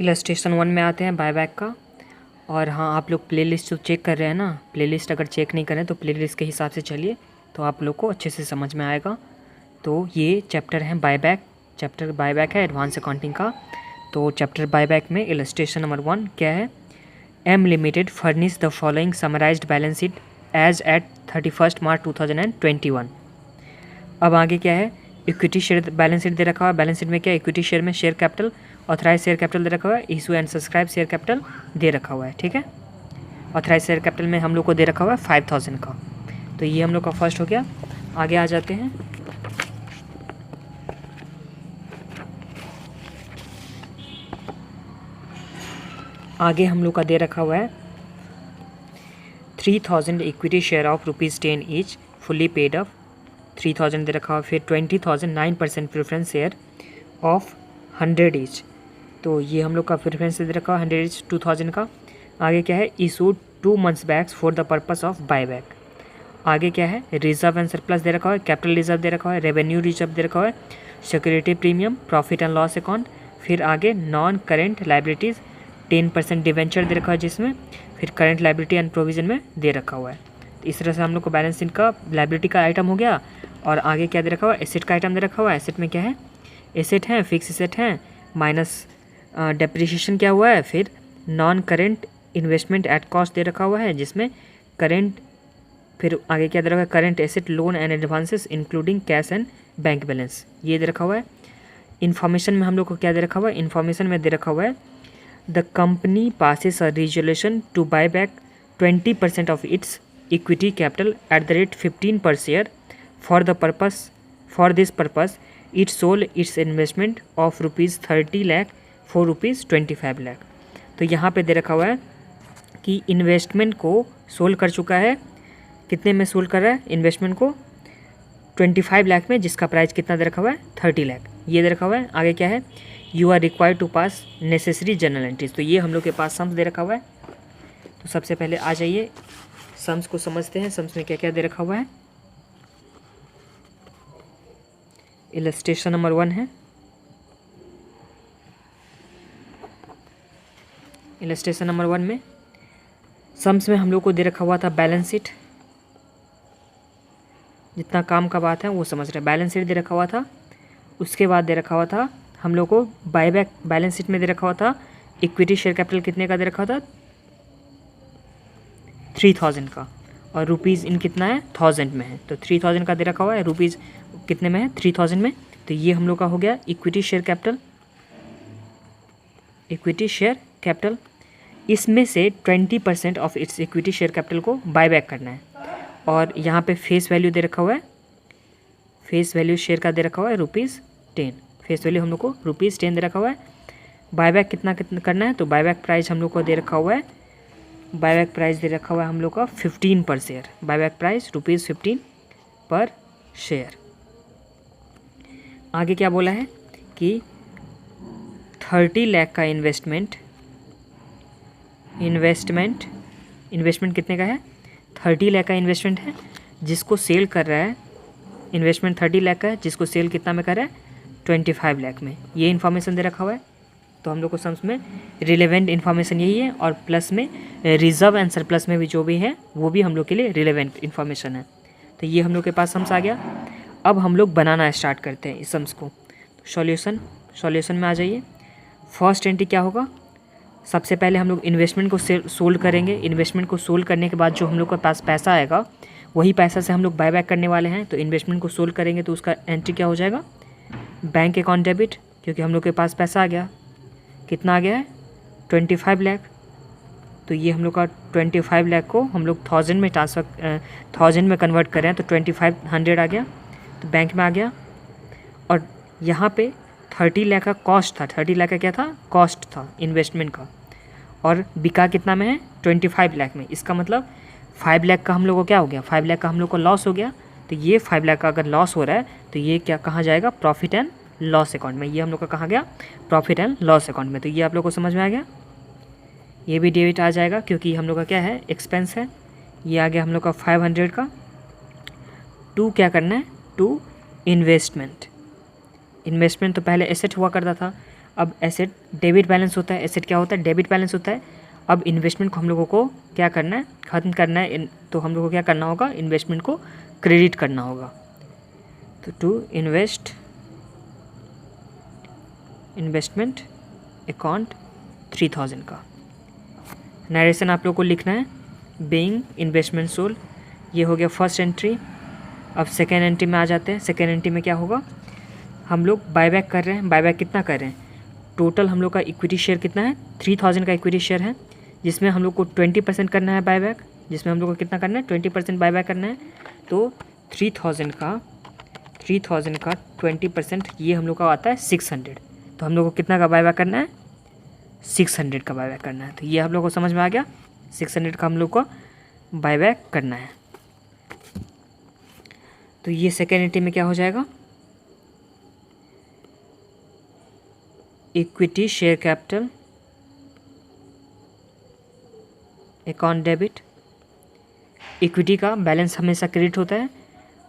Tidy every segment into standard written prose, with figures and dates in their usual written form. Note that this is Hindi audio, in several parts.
इलस्ट्रेशन 1 में आते हैं बायबैक का। और हाँ, आप लोग प्लेलिस्ट जो चेक कर रहे हैं ना, प्लेलिस्ट अगर चेक नहीं करें तो प्लेलिस्ट के हिसाब से चलिए, तो आप लोग को अच्छे से समझ में आएगा। तो ये चैप्टर है बायबैक, चैप्टर बायबैक है एडवांस अकाउंटिंग का। तो चैप्टर बायबैक में इलस्ट्रेशन नंबर 1 क्या है? M limited furnish the following summarised balance sheet as at 31 March 2021। अब आगे क्या है? इक्विटी शेयर बैलेंस शीट दे रखा हुआ है। बैलेंस शीट में क्या? इक्विटी शेयर में share capital, authorise share capital दे रखा हुआ है, issue and subscribe share capital दे रखा हुआ है। ठीक है, ऑथराइज शेयर कैपिटल में हम लोग को दे रखा हुआ है 5000 का। तो ये हम लोग का फर्स्ट हो गया। आगे आ जाते हैं। आगे हम लोग का दे रखा हुआ है 3000 equity share of ₹10 each fully paid up, 3000 दे रखा हुआ। फिर 20,000 9% प्रेफरेंस शेयर ऑफ 100 ईच, तो ये हम लोग का प्रेफरेंस दे रखा है 100 ईच 2000 का। आगे क्या है? Issue 2 months backs for the purpose of buyback. आगे क्या है? रिजर्व एंड सरप्लस दे रखा हुआ है, कैपिटल रिजर्व दे रखा हुआ है, रेवेन्यू रिजर्व दे रखा हुआ है, security premium, profit and loss account. फिर आगे नॉन करेंट लाइबिलिटीज़ 10% डिवेंचर दे रखा है जिसमें, फिर करेंट लाइबिलिटी एंड प्रोविजन में दे रखा हुआ है। तो इस तरह से हम लोग को बैलेंस शीट का लाइबिलिटी का आइटम हो गया। और आगे क्या दे रखा हुआ है? एसेट का आइटम दे रखा हुआ है। एसेट में क्या है? एसेट है, फिक्स एसेट है, माइनस डेप्रिसिएशन क्या हुआ है, फिर non current investment at cost दे रखा हुआ है जिसमें करेंट, फिर आगे क्या दे रखा है? Current asset, loan and advances including cash and bank balance, ये दे रखा हुआ है। इन्फॉर्मेशन में हम लोग को क्या दे रखा हुआ है? इन्फॉर्मेशन में दे रखा हुआ है the company passes a resolution to buy back 20% of its equity capital at the rate 15 per share for this purpose it sold its investment of ₹30 lakh for ₹25 lakh. तो यहाँ पे दे रखा हुआ है कि इन्वेस्टमेंट को सोल्ड कर चुका है। कितने में सोल्ड कर रहा है? इन्वेस्टमेंट को 25 लाख में, जिसका प्राइस कितना दे रखा हुआ है? 30 लाख, ये दे रखा हुआ है। आगे क्या है? You are required to pass necessary general entries, तो ये हम लोग के पास सम्स दे रखा हुआ है। तो सबसे पहले आ जाइए सम्स को समझते हैं। सम्स में क्या क्या दे रखा हुआ है? इलस्ट्रेशन नंबर 1 है। इलस्ट्रेशन नंबर 1 में सम्स में हम लोग को दे रखा हुआ था बैलेंस शीट। जितना काम का बात है वो समझ रहे हैं। बैलेंस शीट दे रखा हुआ था, उसके बाद दे रखा हुआ था हम लोग को बायबैक। बैलेंस शीट में दे रखा हुआ था इक्विटी शेयर कैपिटल कितने का दे रखा था? 3000 का, और रुपीज़ इन कितना है? 1000 में है। तो 3000 का दे रखा हुआ है, रुपीज़ कितने में है? 3000 में। तो ये हम लोग का हो गया equity share capital. Equity share capital, इसमें से 20% of its equity share capital को बायबैक करना है। और यहाँ पे फेस वैल्यू दे रखा हुआ है, फेस वैल्यू शेयर का दे रखा हुआ है ₹10। फेस वैल्यू हम लोग को ₹10 दे रखा हुआ है। बायबैक कितना कितना करना है? तो बायबैक प्राइस हम लोग को दे रखा हुआ है, बायबैक प्राइस दे रखा हुआ है हम लोग का 15 per share. Buyback price ₹15 per share. आगे क्या बोला है कि 30 लाख का इन्वेस्टमेंट कितने का है? 30 लाख का इन्वेस्टमेंट है, जिसको सेल कर रहा है। इन्वेस्टमेंट 30 लाख का है, जिसको सेल कितना में कर रहा है? 25 लाख में। ये इन्फॉर्मेशन दे रखा हुआ है। तो हम लोग को सम्स में रिलेवेंट इन्फॉर्मेशन यही है, और प्लस में रिजर्व एंड सरप्लस में भी जो भी है वो भी हम लोग के लिए रिलेवेंट इन्फॉर्मेशन है। तो ये हम लोग के पास सम्स आ गया। अब हम लोग बनाना स्टार्ट करते हैं इस सम्स को। सॉल्यूशन में आ जाइए। फर्स्ट एंट्री क्या होगा? सबसे पहले हम लोग इन्वेस्टमेंट को सोल्ड करेंगे। इन्वेस्टमेंट को सोल्ड करने के बाद जो हम लोग के पास पैसा आएगा, वही पैसा से हम लोग बायबैक करने वाले हैं। तो इन्वेस्टमेंट को सोल्ड करेंगे तो उसका एंट्री क्या हो जाएगा? बैंक अकाउंट डेबिट, क्योंकि हम लोग के पास पैसा आ गया। कितना आ गया है? 25 लाख। तो ये हम लोग का 25 लाख को हम लोग 1000 में ट्रांसफ़र 1000 में कन्वर्ट कर रहे हैं, तो 2500 आ गया, तो बैंक में आ गया। और यहाँ पे 30 लाख का कॉस्ट था। 30 लाख का क्या था? कॉस्ट था इन्वेस्टमेंट का। और बिका कितना में है? 25 लाख में। इसका मतलब 5 लाख का हम लोग को क्या हो गया? 5 लाख का हम लोग को लॉस हो गया। तो ये 5 लाख का अगर लॉस हो रहा है तो ये क्या कहाँ जाएगा? प्रॉफिट एंड लॉस अकाउंट में। ये हम लोग का कहाँ गया? प्रॉफिट एंड लॉस अकाउंट में। तो ये आप लोग को समझ में आ गया। ये भी डेबिट आ जाएगा क्योंकि हम लोग का क्या है? एक्सपेंस है। ये आ गया हम लोग का 500 का। टू क्या करना है? To investment. इन्वेस्टमेंट तो पहले एसेट हुआ करता था, अब एसेट डेबिट बैलेंस होता है, एसेट क्या होता है, डेबिट बैलेंस होता है। अब इन्वेस्टमेंट को हम लोगों को क्या करना है, ख़त्म करना है, तो हम लोगों को क्या करना होगा, इन्वेस्टमेंट को क्रेडिट करना होगा। तो टू इन्वेस्टमेंट अकाउंट 3000 का नरेशन आप लोग को लिखना है, बीइंग इन्वेस्टमेंट सोल्ड। ये हो गया फर्स्ट एंट्री। अब सेकेंड एंट्री में आ जाते हैं। सेकेंड एंट्री में क्या होगा, हम लोग बायबैक कर रहे हैं। बायबैक कितना कर रहे हैं, टोटल हम लोग का इक्विटी शेयर कितना है, 3000 का इक्विटी शेयर है, जिसमें हम लोग को 20% करना है बायबैक, जिसमें हम लोग को कितना करना है, 20% बायबैक करना है। तो 3000 का 20% ये हम लोग का आता है 600। तो हम लोग को कितना का बायबैक करना है, 600 का बायबैक करना है। तो ये हम लोग को समझ में आ गया, 600 का हम लोग को बायबैक करना है। तो ये सेकेंड एंट्री में क्या हो जाएगा, equity share capital account debit. Equity का बैलेंस हमेशा क्रेडिट होता है।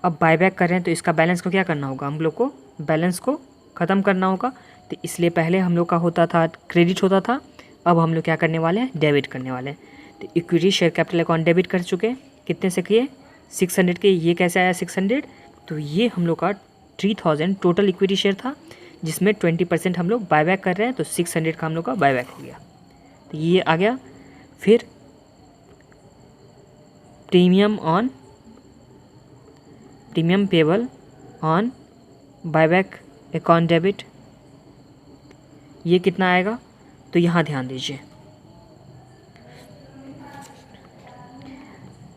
अब बायबैक कर रहे हैं तो इसका बैलेंस को क्या करना होगा, हम लोग को बैलेंस को ख़त्म करना होगा। तो इसलिए पहले हम लोग का होता था क्रेडिट होता था, अब हम लोग क्या करने वाले हैं, डेबिट करने वाले हैं। तो equity share capital account debit कर चुके हैं, कितने से किए, 600 के। ये कैसे आया 600, तो ये हम लोग का 3000 टोटल इक्विटी शेयर था, जिसमें 20% हम लोग बायबैक कर रहे हैं। तो 600 का हम लोग का बायबैक हो गया। तो ये आ गया। फिर premium payable on buyback account debit, ये कितना आएगा, तो यहाँ ध्यान दीजिए,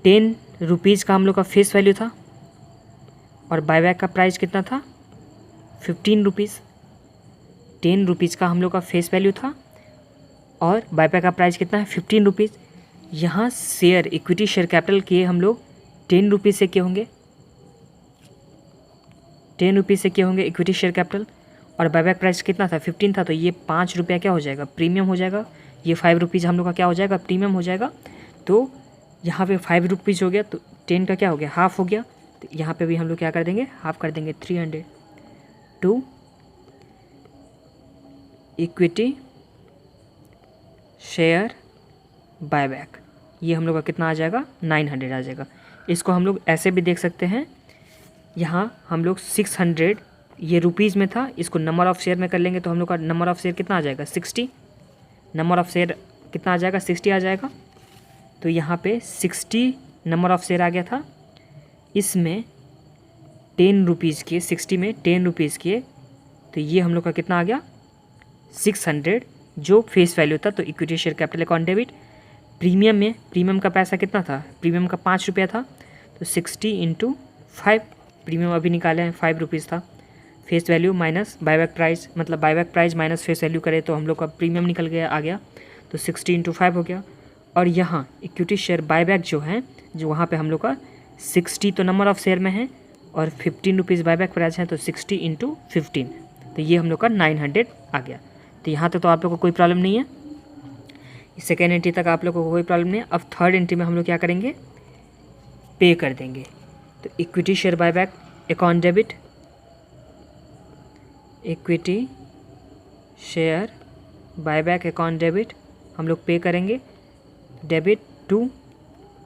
10 रुपीज़ का हम लोग का फेस वैल्यू था और बायबैक का प्राइस कितना था, 15 रुपीज़। 10 रुपीज़ का हम लोग का फेस वैल्यू था और बायबैक का प्राइस कितना है, 15 रुपीज़। यहाँ शेयर इक्विटी शेयर कैपिटल के हम लोग 10 रुपीज़ से किए होंगे, 10 रुपीज़ से किए होंगे इक्विटी शेयर कैपिटल, और बायबैक प्राइस कितना था, 15 था। तो ये 5 रुपया क्या हो जाएगा, प्रीमियम हो जाएगा। ये 5 रुपीज़ हम लोग का क्या हो जाएगा, प्रीमियम हो जाएगा। तो यहाँ पे 5 रुपीज़ हो गया, तो 10 का क्या हो गया, हाफ हो गया। तो यहाँ पे भी हम लोग क्या कर देंगे, हाफ कर देंगे, 300 टू इक्विटी शेयर बायबैक। ये हम लोग का कितना आ जाएगा, 900 आ जाएगा। इसको हम लोग ऐसे भी देख सकते हैं, यहाँ हम लोग 600 ये रुपीज़ में था, इसको नंबर ऑफ़ शेयर में कर लेंगे तो हम लोग का नंबर ऑफ़ शेयर कितना आ जाएगा, 60। नंबर ऑफ़ शेयर कितना आ जाएगा, 60 आ जाएगा। तो यहाँ पे 60 नंबर ऑफ़ शेयर आ गया था। इसमें 10 रुपीज़ के, 60 में 10 रुपीज़ के, तो ये हम लोग का कितना आ गया, 600 जो फेस वैल्यू था। तो equity share capital account debit. Premium में, प्रीमियम का पैसा कितना था, प्रीमियम का 5 रुपया था। तो 60 × 5, प्रीमियम अभी निकाले हैं, 5 रुपीज़ था। Face value minus buyback price, मतलब buyback price minus face value करे तो हम लोग का प्रीमियम निकल गया, आ गया। तो 60 × 5 हो गया। और यहाँ इक्विटी शेयर बायबैक जो है, जो वहाँ पे हम लोग का 60 तो नंबर ऑफ़ शेयर में है और 15 रुपीज़ बायबैक प्राइस है। तो 60 × 15, तो ये हम लोग का 900 आ गया। तो यहाँ तक तो आप लोग को कोई प्रॉब्लम नहीं है, सेकेंड एंट्री तक आप लोग को कोई प्रॉब्लम नहीं है। अब थर्ड एंट्री में हम लोग क्या करेंगे, पे कर देंगे। तो equity share buyback account debit, equity share buyback account debit हम लोग पे करेंगे। डेबिट टू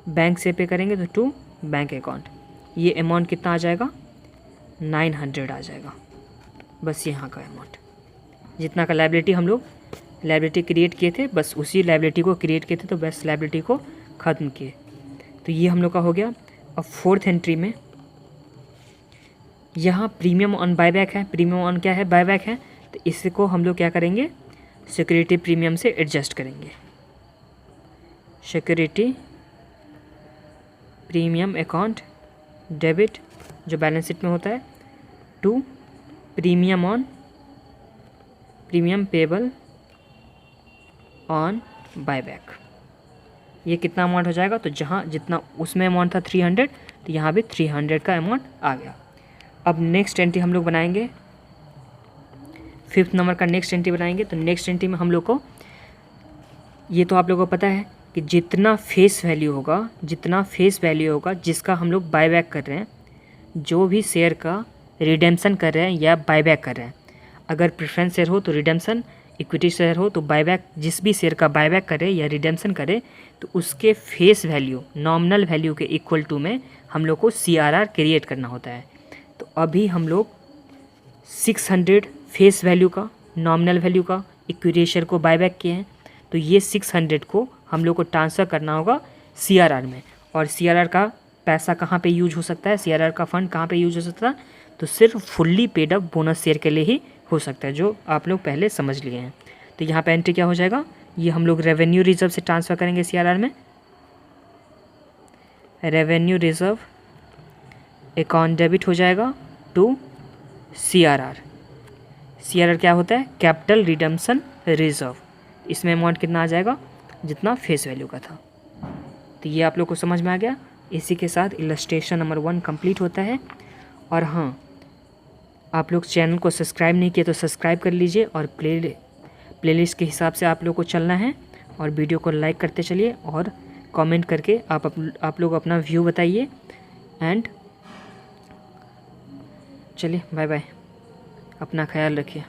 बैंक से पे करेंगे, तो टू बैंक अकाउंट। ये अमाउंट कितना आ जाएगा, 900 आ जाएगा। बस यहाँ का अमाउंट, जितना का लायबिलिटी हम लोग लायबिलिटी क्रिएट किए थे, बस उसी लायबिलिटी को क्रिएट किए थे, तो बस लायबिलिटी को ख़त्म किए। तो ये हम लोग का हो गया। अब फोर्थ एंट्री में यहाँ प्रीमियम ऑन बायबैक है, प्रीमियम ऑन क्या है, बायबैक है। तो इसको हम लोग क्या करेंगे, सिक्योरिटी प्रीमियम से एडजस्ट करेंगे। सिक्योरिटी प्रीमियम अकाउंट डेबिट जो बैलेंस शीट में होता है, to premium on premium payable on buyback. ये कितना अमाउंट हो जाएगा, तो जहाँ जितना उसमें अमाउंट था 300, तो यहाँ भी 300 का अमाउंट आ गया। अब नेक्स्ट एंट्री हम लोग बनाएंगे, 5th नंबर का नेक्स्ट एंट्री बनाएंगे। तो नेक्स्ट एंट्री में हम लोग को, ये तो आप लोगों को पता है कि जितना फेस वैल्यू होगा जिसका हम लोग बायबैक कर रहे हैं, जो भी शेयर का रिडेम्पशन कर रहे हैं या बायबैक कर रहे हैं, अगर प्रेफरेंस शेयर हो तो रिडेम्पशन, इक्विटी शेयर हो तो बायबैक। जिस भी शेयर का बायबैक करे या रिडेम्पशन करे तो उसके फेस वैल्यू, नॉमिनल वैल्यू के इक्वल टू में हम लोग को CRR क्रिएट करना होता है। तो अभी हम लोग 600 फेस वैल्यू का, नॉमिनल वैल्यू का, इक्विटी शेयर को बायबैक किए हैं। तो ये 600 को हम लोग को ट्रांसफ़र करना होगा CRR में। और CRR का पैसा कहाँ पे यूज हो सकता है, CRR का फंड कहाँ पे यूज हो सकता है, तो सिर्फ fully paid up bonus share के लिए ही हो सकता है, जो आप लोग पहले समझ लिए हैं। तो यहाँ पे एंट्री क्या हो जाएगा, ये हम लोग रेवेन्यू रिजर्व से ट्रांसफ़र करेंगे CRR में। रेवेन्यू रिजर्व अकाउंट डेबिट हो जाएगा टू CRR। CRR क्या होता है, कैपिटल रिडम्पशन रिजर्व। इसमें अमाउंट कितना आ जाएगा, जितना फेस वैल्यू का था। तो ये आप लोग को समझ में आ गया। इसी के साथ इलस्ट्रेशन नंबर 1 कंप्लीट होता है। और हाँ, आप लोग चैनल को सब्सक्राइब नहीं किए तो सब्सक्राइब कर लीजिए, और प्लेलिस्ट के हिसाब से आप लोग को चलना है। और वीडियो को लाइक करते चलिए और कमेंट करके आप लोग अपना व्यू बताइए। एंड चलिए बाय बाय, अपना ख्याल रखिए।